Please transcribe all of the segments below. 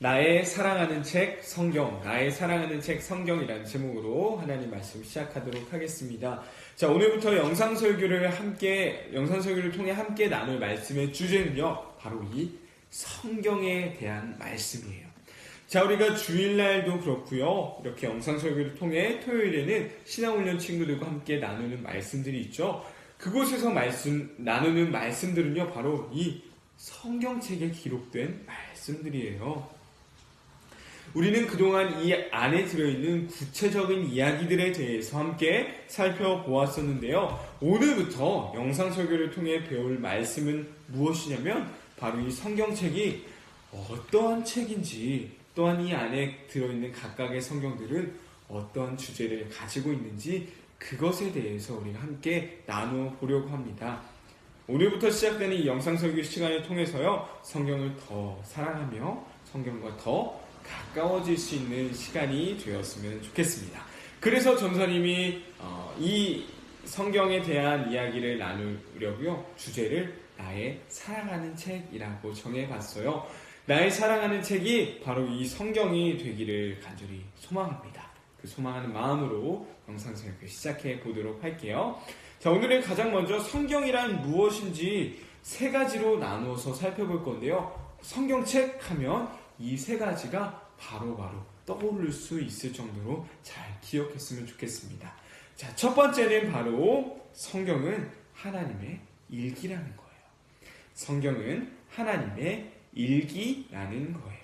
나의 사랑하는 책 성경, 나의 사랑하는 책 성경이라는 제목으로 하나님 말씀 시작하도록 하겠습니다. 자, 오늘부터 영상설교를 통해 함께 나눌 말씀의 주제는요, 바로 이 성경에 대한 말씀이에요. 자, 우리가 주일날도 그렇고요, 이렇게 영상설교를 통해 토요일에는 신앙훈련 친구들과 함께 나누는 말씀들이 있죠. 그곳에서 나누는 말씀들은요, 바로 이 성경책에 기록된 말씀들이에요. 우리는 그동안 이 안에 들어있는 구체적인 이야기들에 대해서 함께 살펴보았었는데요. 오늘부터 영상설교를 통해 배울 말씀은 무엇이냐면 바로 이 성경책이 어떠한 책인지, 또한 이 안에 들어있는 각각의 성경들은 어떠한 주제를 가지고 있는지 그것에 대해서 우리가 함께 나누어 보려고 합니다. 오늘부터 시작되는 이 영상설교 시간을 통해서요, 성경을 더 사랑하며 성경과 더 가까워질 수 있는 시간이 되었으면 좋겠습니다. 그래서 전사님이 이 성경에 대한 이야기를 나누려고요, 주제를 나의 사랑하는 책이라고 정해봤어요. 나의 사랑하는 책이 바로 이 성경이 되기를 간절히 소망합니다. 그 소망하는 마음으로 영상설교 시작해 보도록 할게요. 자, 오늘은 가장 먼저 성경이란 무엇인지 세 가지로 나누어서 살펴볼 건데요. 성경책 하면 이 세 가지가 바로바로 떠오를 수 있을 정도로 잘 기억했으면 좋겠습니다. 자, 첫 번째는 바로 성경은 하나님의 일기라는 거예요. 성경은 하나님의 일기라는 거예요.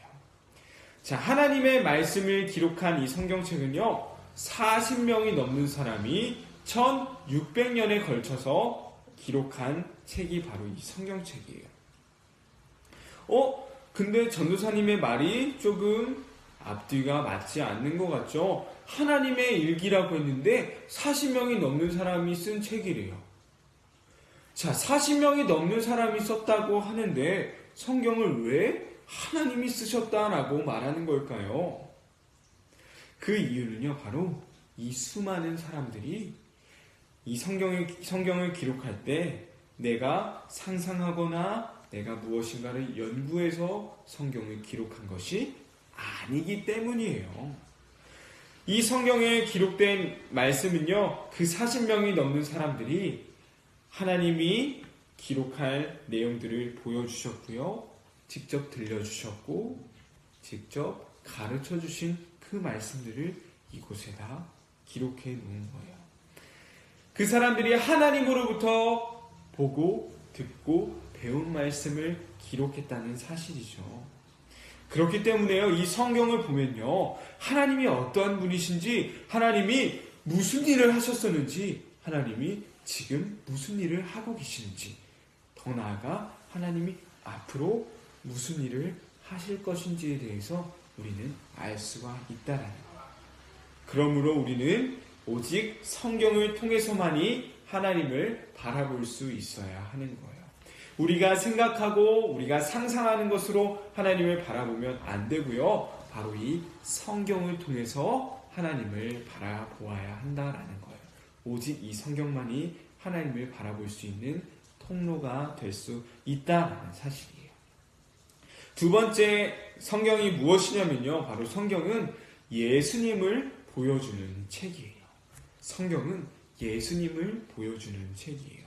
자, 하나님의 말씀을 기록한 이 성경책은요, 40명이 넘는 사람이 1600년에 걸쳐서 기록한 책이 바로 이 성경책이에요. 근데 전도사님의 말이 조금 앞뒤가 맞지 않는 것 같죠? 하나님의 일기라고 했는데 40명이 넘는 사람이 쓴 책이래요. 자, 40명이 넘는 사람이 썼다고 하는데 성경을 왜 하나님이 쓰셨다라고 말하는 걸까요? 그 이유는요, 바로 이 수많은 사람들이 이 성경을 기록할 때 내가 상상하거나 내가 무엇인가를 연구해서 성경을 기록한 것이 아니기 때문이에요. 이 성경에 기록된 말씀은요, 그 40명이 넘는 사람들이 하나님이 기록할 내용들을 보여주셨고요, 직접 들려주셨고, 직접 가르쳐 주신 그 말씀들을 이곳에다 기록해 놓은 거예요. 그 사람들이 하나님으로부터 보고 듣고 배운 말씀을 기록했다는 사실이죠. 그렇기 때문에요, 이 성경을 보면요, 하나님이 어떠한 분이신지, 하나님이 무슨 일을 하셨었는지, 하나님이 지금 무슨 일을 하고 계시는지, 더 나아가 하나님이 앞으로 무슨 일을 하실 것인지에 대해서 우리는 알 수가 있다라는 거예요. 그러므로 우리는 오직 성경을 통해서만이 하나님을 바라볼 수 있어야 하는 거예요. 우리가 생각하고 우리가 상상하는 것으로 하나님을 바라보면 안 되고요, 바로 이 성경을 통해서 하나님을 바라보아야 한다라는 거예요. 오직 이 성경만이 하나님을 바라볼 수 있는 통로가 될 수 있다는 사실이에요. 두 번째, 성경이 무엇이냐면요, 바로 성경은 예수님을 보여주는 책이에요. 성경은 예수님을 보여주는 책이에요.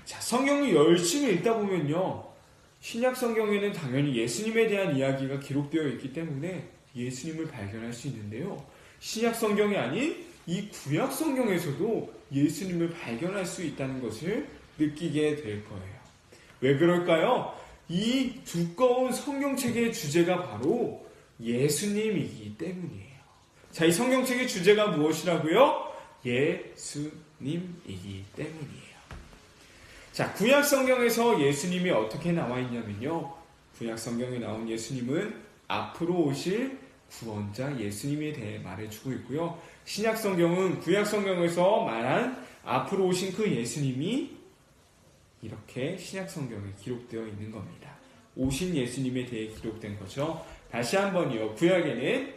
자, 성경을 열심히 읽다 보면요, 신약 성경에는 당연히 예수님에 대한 이야기가 기록되어 있기 때문에 예수님을 발견할 수 있는데요, 신약 성경이 아닌 이 구약 성경에서도 예수님을 발견할 수 있다는 것을 느끼게 될 거예요. 왜 그럴까요? 이 두꺼운 성경책의 주제가 바로 예수님이기 때문이에요. 자, 이 성경책의 주제가 무엇이라고요? 예수님이기 때문이에요. 자, 구약 성경에서 예수님이 어떻게 나와 있냐면요, 구약 성경에 나온 예수님은 앞으로 오실 구원자 예수님에 대해 말해주고 있고요, 신약 성경은 구약 성경에서 말한 앞으로 오신 그 예수님이 이렇게 신약 성경에 기록되어 있는 겁니다. 오신 예수님에 대해 기록된 거죠. 다시 한번요, 구약에는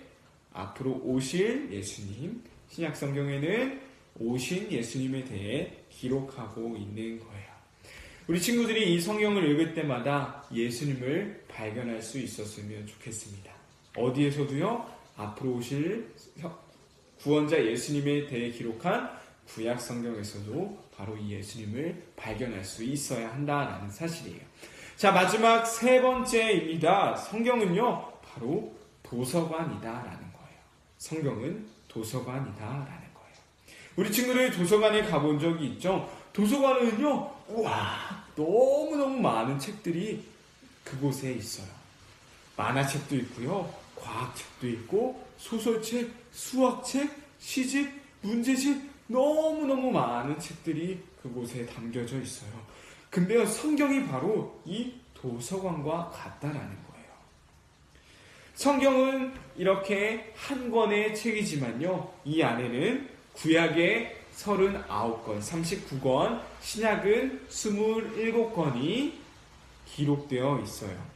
앞으로 오실 예수님, 신약 성경에는 오신 예수님에 대해 기록하고 있는 거예요. 우리 친구들이 이 성경을 읽을 때마다 예수님을 발견할 수 있었으면 좋겠습니다. 어디에서도요? 앞으로 오실 구원자 예수님에 대해 기록한 구약 성경에서도 바로 이 예수님을 발견할 수 있어야 한다라는 사실이에요. 자, 마지막 세 번째입니다. 성경은요, 바로 도서관이다라는 거예요. 성경은 도서관이다라는 거예요. 우리 친구들 도서관에 가본 적이 있죠? 도서관은요, 우와, 너무너무 많은 책들이 그곳에 있어요. 만화책도 있고요, 과학책도 있고, 소설책, 수학책, 시집, 문제집, 너무너무 많은 책들이 그곳에 담겨져 있어요. 근데요, 성경이 바로 이 도서관과 같다라는 거예요. 성경은 이렇게 한 권의 책이지만요, 이 안에는 구약의 39권, 39권, 신약은 27권이 기록되어 있어요.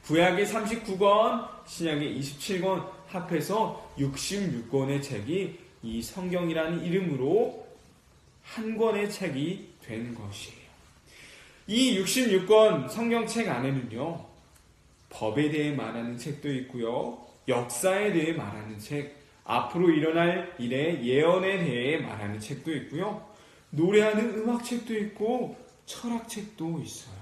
구약의 39권, 신약의 27권 합해서 66권의 책이 이 성경이라는 이름으로 한 권의 책이 된 것이에요. 이 66권 성경책 안에는요, 법에 대해 말하는 책도 있고요, 역사에 대해 말하는 책, 앞으로 일어날 일의 예언에 대해 말하는 책도 있고요, 노래하는 음악책도 있고 철학책도 있어요.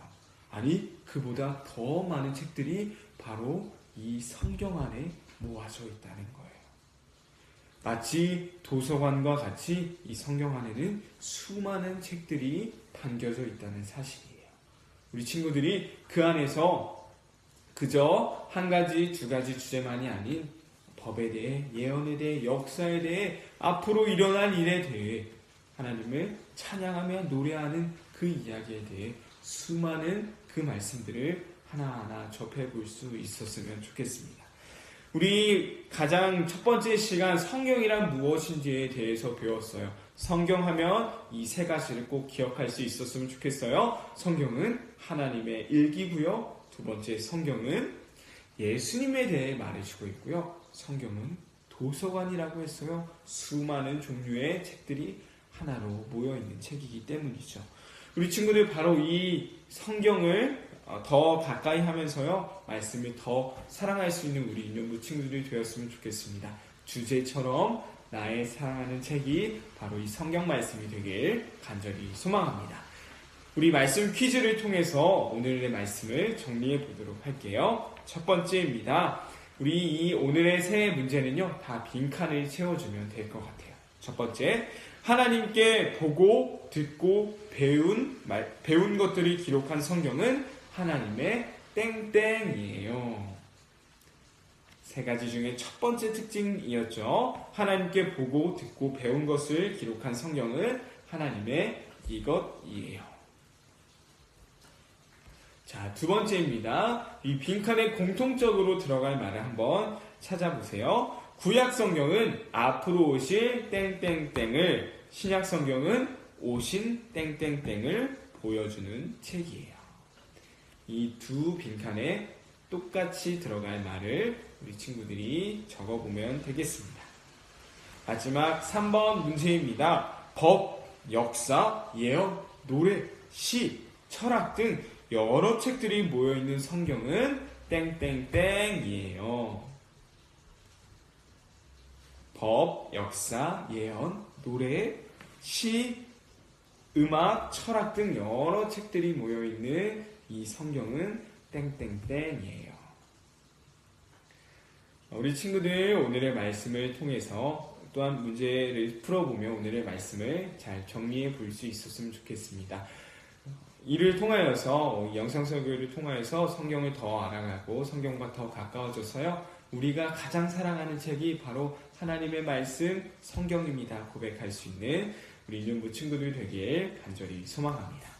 아니, 그보다 더 많은 책들이 바로 이 성경 안에 모아져 있다는 거예요. 마치 도서관과 같이 이 성경 안에는 수많은 책들이 담겨져 있다는 사실이에요. 우리 친구들이 그 안에서 그저 한 가지, 두 가지 주제만이 아닌 법에 대해, 예언에 대해, 역사에 대해, 앞으로 일어날 일에 대해 하나님을 찬양하며 노래하는 그 이야기에 대해 수많은 그 말씀들을 하나하나 접해볼 수 있었으면 좋겠습니다. 우리 가장 첫 번째 시간 성경이란 무엇인지에 대해서 배웠어요. 성경하면 이 세 가지를 꼭 기억할 수 있었으면 좋겠어요. 성경은 하나님의 일기고요. 두 번째, 성경은 예수님에 대해 말해주고 있고요. 성경은 도서관이라고 했어요. 수많은 종류의 책들이 하나로 모여있는 책이기 때문이죠. 우리 친구들 바로 이 성경을 더 가까이 하면서요, 말씀을 더 사랑할 수 있는 우리 인연부 친구들이 되었으면 좋겠습니다. 주제처럼 나의 사랑하는 책이 바로 이 성경 말씀이 되길 간절히 소망합니다. 우리 말씀 퀴즈를 통해서 오늘의 말씀을 정리해 보도록 할게요. 첫 번째입니다. 우리 이 오늘의 세 문제는요, 다 빈칸을 채워주면 될 것 같아요. 첫 번째, 하나님께 보고 듣고 배운 것들이 기록한 성경은 하나님의 땡땡이에요. 세 가지 중에 첫 번째 특징이었죠. 하나님께 보고 듣고 배운 것을 기록한 성경은 하나님의 이것이에요. 자, 두 번째입니다. 이 빈칸에 공통적으로 들어갈 말을 한번 찾아보세요. 구약 성경은 앞으로 오실 땡땡땡을, 신약 성경은 오신 땡땡땡을 보여주는 책이에요. 이 두 빈칸에 똑같이 들어갈 말을 우리 친구들이 적어보면 되겠습니다. 마지막 3번 문제입니다. 법, 역사, 예언, 노래, 시, 철학 등 여러 책들이 모여있는 성경은 땡땡땡이에요. 법, 역사, 예언, 노래, 시, 음악, 철학 등 여러 책들이 모여있는 이 성경은 땡땡땡이에요. 우리 친구들 오늘의 말씀을 통해서 또한 문제를 풀어보며 오늘의 말씀을 잘 정리해 볼 수 있었으면 좋겠습니다. 이를 통하여서, 영상 설교를 통하여서 성경을 더 알아가고 성경과 더 가까워져서요, 우리가 가장 사랑하는 책이 바로 하나님의 말씀 성경입니다 고백할 수 있는 우리 인연부 친구들 되길 간절히 소망합니다.